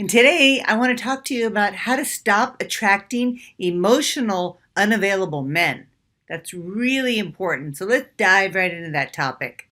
And today I want to talk to you about how to stop attracting emotional, unavailable men. That's really important. So let's dive right into that topic.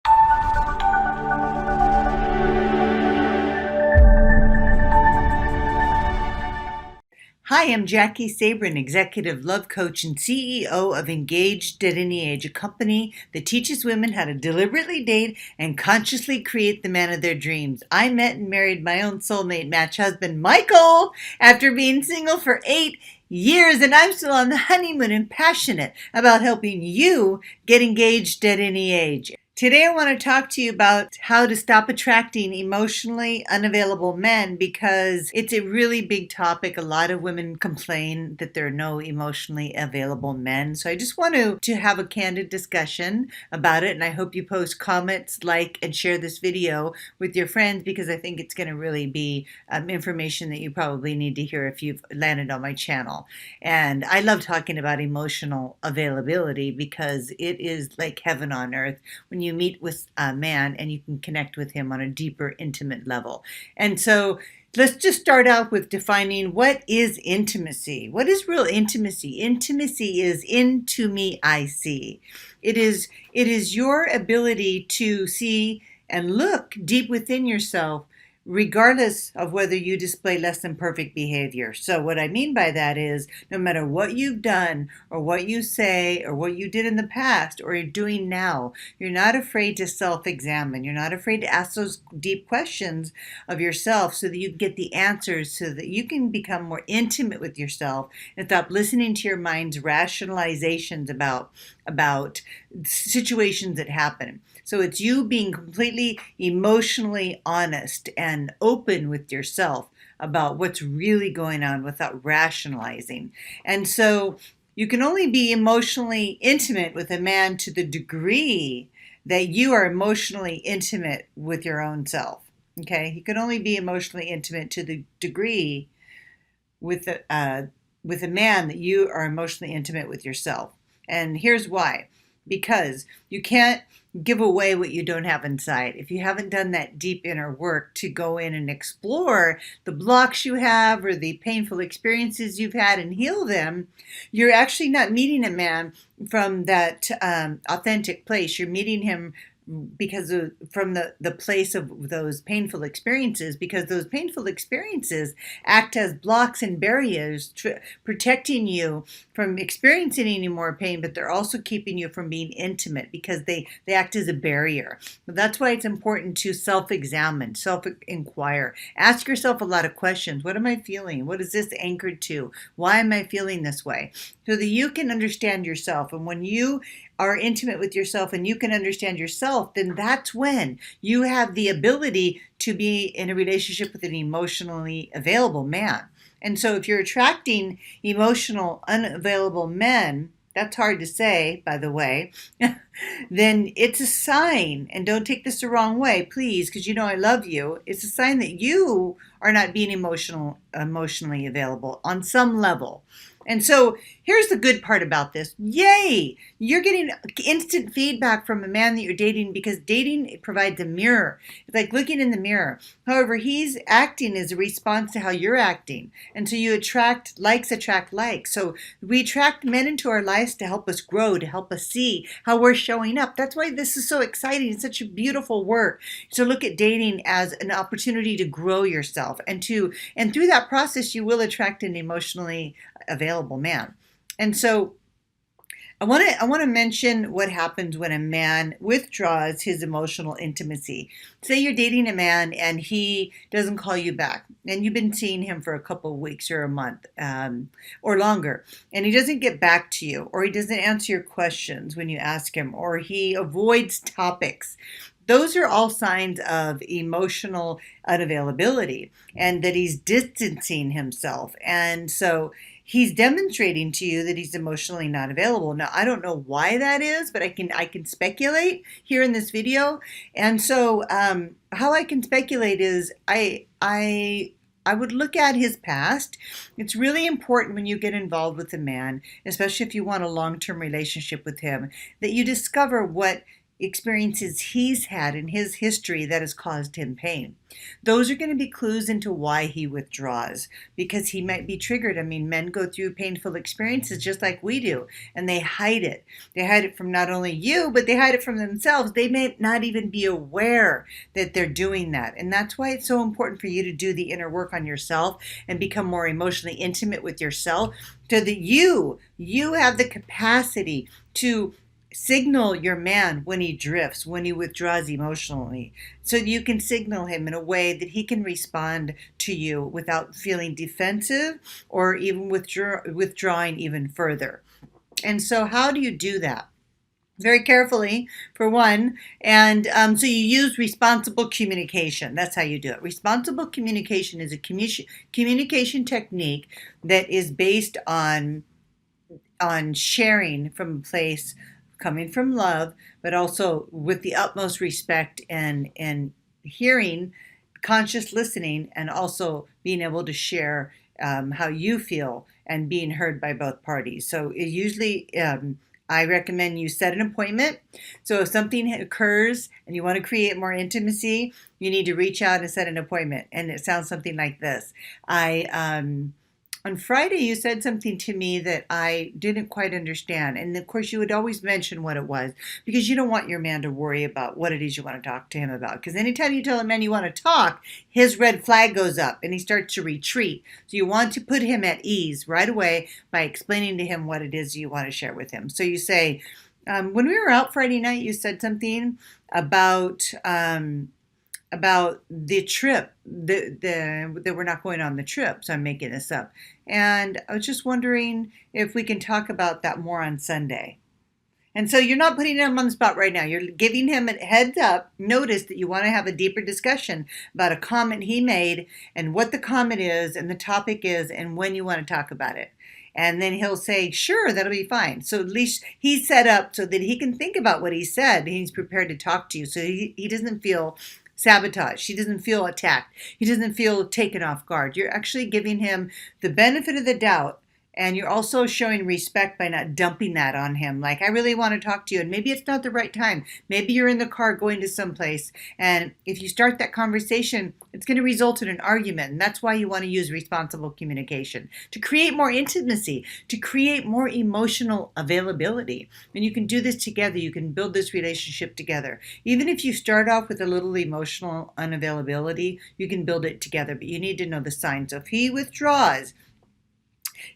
Hi, I'm Jackie Sabrin, Executive Love Coach and CEO of Engaged at Any Age, a company that teaches women how to deliberately date and consciously create the man of their dreams. I met and married my own soulmate match husband, Michael, after being single for 8 years, and I'm still on the honeymoon and passionate about helping you get engaged at any age. Today, I want to talk to you about how to stop attracting emotionally unavailable men because it's a really big topic. A lot of women complain that there are no emotionally available men. So I just want to have a candid discussion about it. And I hope you post comments, like, and share this video with your friends because I think it's going to really be information that you probably need to hear if you've landed on my channel. And I love talking about emotional availability because it is like heaven on earth when you meet with a man and you can connect with him on a deeper, intimate level. And so let's just start out with defining what is intimacy. What is real intimacy? Intimacy is into me, I see. It is your ability to see and look deep within yourself, regardless of whether you display less than perfect behavior. So what I mean by that is no matter what you've done or what you say or what you did in the past or you're doing now, you're not afraid to self-examine. You're not afraid to ask those deep questions of yourself so that you get the answers so that you can become more intimate with yourself and stop listening to your mind's rationalizations about situations that happen. So it's you being completely emotionally honest and open with yourself about what's really going on without rationalizing. And so you can only be emotionally intimate with a man to the degree that you are emotionally intimate with your own self. Okay? You can only be emotionally intimate to the degree with a man that you are emotionally intimate with yourself. And here's why. Because you can't give away what you don't have inside. If you haven't done that deep inner work to go in and explore the blocks you have or the painful experiences you've had and heal them, you're actually not meeting a man from that authentic place. You're meeting him from the place of those painful experiences, because those painful experiences act as blocks and barriers protecting you from experiencing any more pain, but they're also keeping you from being intimate because they act as a barrier. But that's why it's important to self-examine, self-inquire. Ask yourself a lot of questions. What am I feeling? What is this anchored to? Why am I feeling this way? So that you can understand yourself. And when you are intimate with yourself and you can understand yourself, then that's when you have the ability to be in a relationship with an emotionally available man. And so if you're attracting emotional, unavailable men, that's hard to say, by the way, then it's a sign, and don't take this the wrong way, please, because you know I love you. It's a sign that you are not being emotionally available on some level. And so here's the good part about this. Yay! You're getting instant feedback from a man that you're dating because dating provides a mirror. It's like looking in the mirror. However, he's acting as a response to how you're acting. And so you attract likes. So we attract men into our lives to help us grow, to help us see how we're showing up. That's why this is so exciting. It's such a beautiful work. So look at dating as an opportunity to grow yourself. And through that process, you will attract an emotionally available man. And so I want to mention what happens when a man withdraws his emotional intimacy. Say you're dating a man and he doesn't call you back, and you've been seeing him for a couple of weeks or a month or longer, and he doesn't get back to you, or he doesn't answer your questions when you ask him, or he avoids topics. Those are all signs of emotional unavailability and that he's distancing himself. And so he's demonstrating to you that he's emotionally not available. Now, I don't know why that is, but I can speculate here in this video. And so how I can speculate is I would look at his past. It's really important when you get involved with a man, especially if you want a long-term relationship with him, that you discover what experiences he's had in his history that has caused him pain. Those are going to be clues into why he withdraws, because he might be triggered. I mean, men go through painful experiences just like we do, and they hide it. They hide it from not only you, but they hide it from themselves. They may not even be aware that they're doing that. And that's why it's so important for you to do the inner work on yourself and become more emotionally intimate with yourself, so that you have the capacity to signal your man when he drifts, when he withdraws emotionally, so you can signal him in a way that he can respond to you without feeling defensive or even withdrawing even further. And so how do you do that? Very carefully, for one. And so you use responsible communication. That's how you do it. Responsible communication is a communication technique that is based on sharing from a place coming from love, but also with the utmost respect and hearing, conscious listening, and also being able to share how you feel and being heard by both parties. So it usually, I recommend you set an appointment. So if something occurs and you want to create more intimacy, you need to reach out and set an appointment. And it sounds something like this. On Friday, you said something to me that I didn't quite understand. And of course, you would always mention what it was, because you don't want your man to worry about what it is you want to talk to him about. Because anytime you tell a man you want to talk, his red flag goes up and he starts to retreat. So you want to put him at ease right away by explaining to him what it is you want to share with him. So you say, when we were out Friday night, you said something about the trip, that we're not going on the trip. So I'm making this up. And I was just wondering if we can talk about that more on Sunday. And so you're not putting him on the spot right now. You're giving him a heads up, notice that you want to have a deeper discussion about a comment he made and what the comment is and the topic is and when you want to talk about it. And then he'll say, sure, that'll be fine. So at least he's set up so that he can think about what he said and he's prepared to talk to you. So he doesn't feel sabotaged. He doesn't feel attacked. He doesn't feel taken off guard. You're actually giving him the benefit of the doubt, and you're also showing respect by not dumping that on him. Like, I really want to talk to you, and maybe it's not the right time. Maybe you're in the car going to someplace, and if you start that conversation, it's going to result in an argument, and that's why you want to use responsible communication, to create more intimacy, to create more emotional availability. And you can do this together. You can build this relationship together. Even if you start off with a little emotional unavailability, you can build it together, but you need to know the signs. So if he withdraws,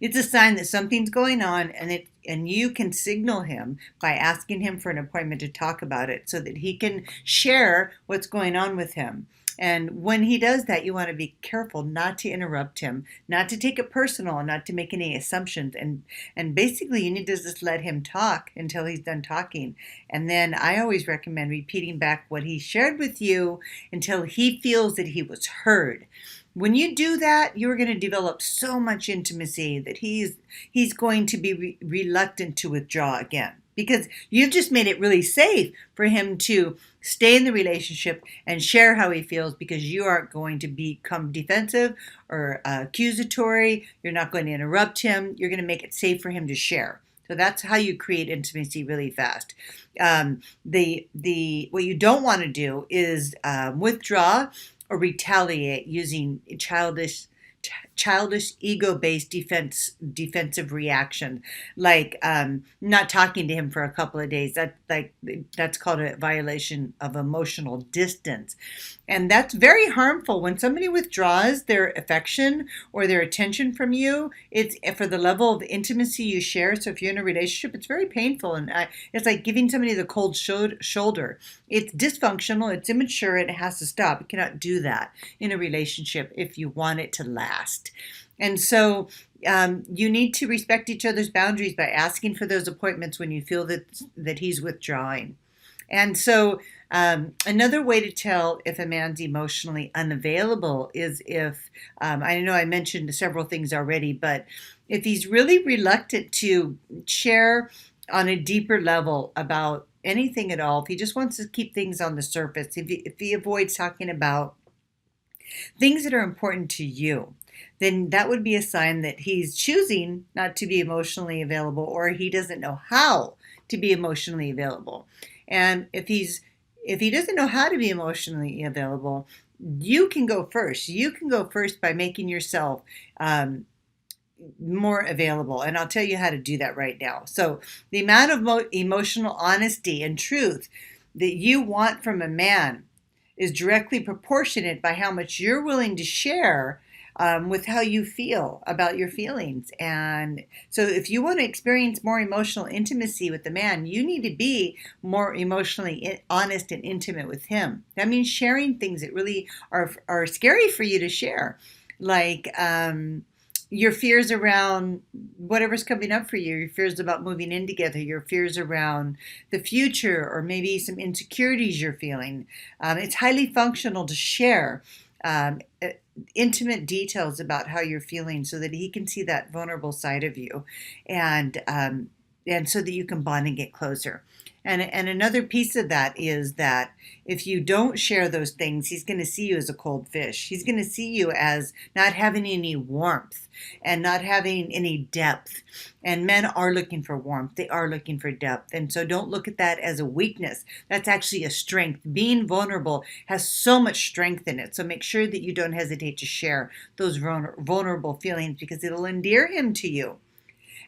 it's a sign that something's going on, and you can signal him by asking him for an appointment to talk about it so that he can share what's going on with him. And when he does that, you want to be careful not to interrupt him, not to take it personal, and not to make any assumptions. And basically, you need to just let him talk until he's done talking. And then I always recommend repeating back what he shared with you until he feels that he was heard. When you do that, you're going to develop so much intimacy that he's going to be reluctant to withdraw again, because you've just made it really safe for him to stay in the relationship and share how he feels, because you aren't going to become defensive or accusatory. You're not going to interrupt him. You're going to make it safe for him to share. So that's how you create intimacy really fast. What you don't want to do is withdraw or retaliate using childish ego-based defensive reaction, like not talking to him for a couple of days. That's called a violation of emotional distance, and that's very harmful. When somebody withdraws their affection or their attention from you, it's for the level of intimacy you share. So if you're in a relationship, it's very painful, and it's like giving somebody the cold shoulder. It's dysfunctional, it's immature, and it has to stop. You cannot do that in a relationship if you want it to last. And so you need to respect each other's boundaries by asking for those appointments when you feel that he's withdrawing. And so another way to tell if a man's emotionally unavailable is if, I know I mentioned several things already, but if he's really reluctant to share on a deeper level about anything at all, if he just wants to keep things on the surface, if he avoids talking about things that are important to you, then that would be a sign that he's choosing not to be emotionally available, or he doesn't know how to be emotionally available. And if he doesn't know how to be emotionally available, you can go first. You can go first by making yourself more available. And I'll tell you how to do that right now. So the amount of emotional honesty and truth that you want from a man is directly proportionate by how much you're willing to share with how you feel about your feelings. And so if you want to experience more emotional intimacy with the man, you need to be more emotionally honest and intimate with him. That means sharing things that really are scary for you to share, like your fears around whatever's coming up for you, your fears about moving in together, your fears around the future, or maybe some insecurities you're feeling. It's highly functional to share intimate details about how you're feeling so that he can see that vulnerable side of you, and so that you can bond and get closer. And another piece of that is that if you don't share those things, he's going to see you as a cold fish. He's going to see you as not having any warmth and not having any depth. And men are looking for warmth. They are looking for depth. And so don't look at that as a weakness. That's actually a strength. Being vulnerable has so much strength in it. So make sure that you don't hesitate to share those vulnerable feelings, because it'll endear him to you.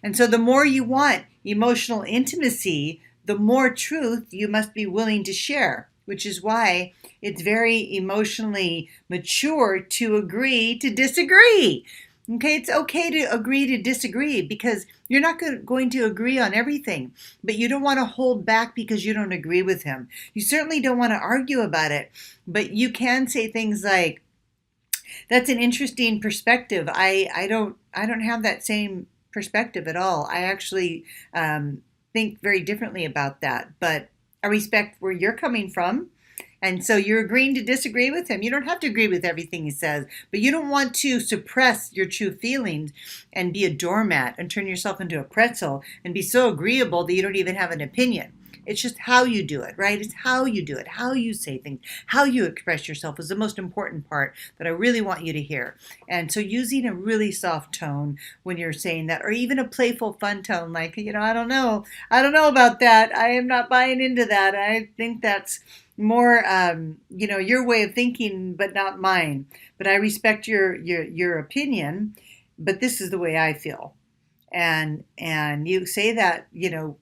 And so the more you want emotional intimacy, the more truth you must be willing to share, which is why it's very emotionally mature to agree to disagree. Okay, it's okay to agree to disagree, because you're not going to agree on everything, but you don't want to hold back because you don't agree with him. You certainly don't want to argue about it, but you can say things like, "That's an interesting perspective. I don't have that same perspective at all. I actually think very differently about that, but I respect where you're coming from." And so you're agreeing to disagree with him. You don't have to agree with everything he says, but you don't want to suppress your true feelings and be a doormat and turn yourself into a pretzel and be so agreeable that you don't even have an opinion. It's just how you do it, right? It's how you do it, how you say things, how you express yourself is the most important part that I really want you to hear. And so using a really soft tone when you're saying that, or even a playful, fun tone, like, I don't know about that. I am not buying into that. I think that's more, your way of thinking, but not mine. But I respect your opinion, but this is the way I feel. And you say that,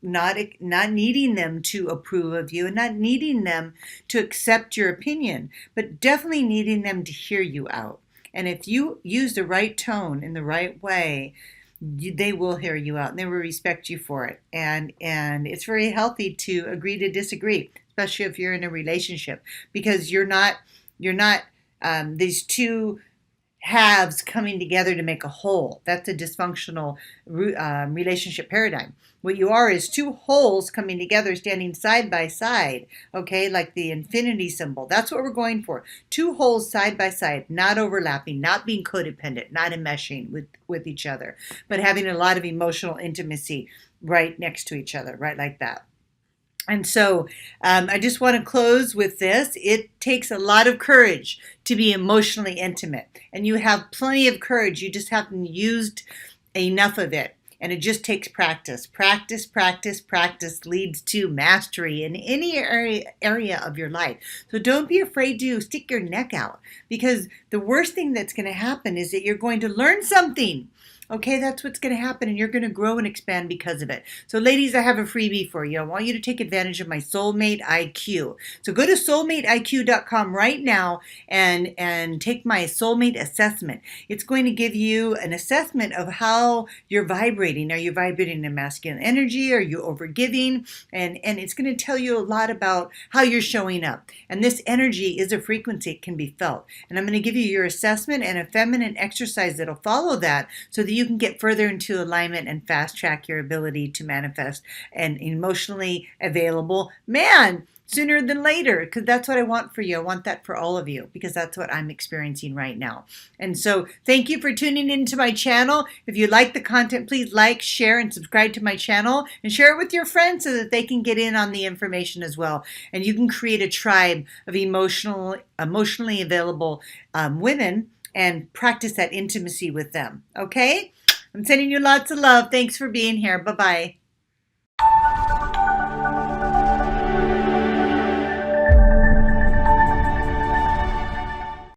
not needing them to approve of you and not needing them to accept your opinion, but definitely needing them to hear you out. And if you use the right tone in the right way, they will hear you out and they will respect you for it. And it's very healthy to agree to disagree, especially if you're in a relationship, because you're not these two halves coming together to make a whole. That's a dysfunctional relationship paradigm. What you are is two wholes coming together, standing side by side, okay, like the infinity symbol. That's what we're going for. Two wholes side by side, not overlapping, not being codependent, not enmeshing with each other, but having a lot of emotional intimacy right next to each other, right like that. And so I just want to close with this. It takes a lot of courage to be emotionally intimate. And you have plenty of courage. You just haven't used enough of it. And it just takes practice. Practice, practice, practice leads to mastery in any area of your life. So don't be afraid to stick your neck out, because the worst thing that's going to happen is that you're going to learn something. Okay, that's what's going to happen, and you're going to grow and expand because of it. So ladies, I have a freebie for you. I want you to take advantage of my Soulmate IQ. So go to soulmateiq.com right now and take my Soulmate assessment. It's going to give you an assessment of how you're vibrating. Are you vibrating in masculine energy? Are you overgiving? And it's going to tell you a lot about how you're showing up. And this energy is a frequency. It can be felt. And I'm going to give you your assessment and a feminine exercise that'll follow that, so that you can get further into alignment and fast track your ability to manifest an emotionally available man sooner than later, because that's what I want for you. I want that for all of you, because that's what I'm experiencing right now. And so thank you for tuning into my channel. If you like the content, please like, share, and subscribe to my channel, and share it with your friends so that they can get in on the information as well. And you can create a tribe of emotionally available women and practice that intimacy with them. Okay? I'm sending you lots of love. Thanks for being here. Bye-bye.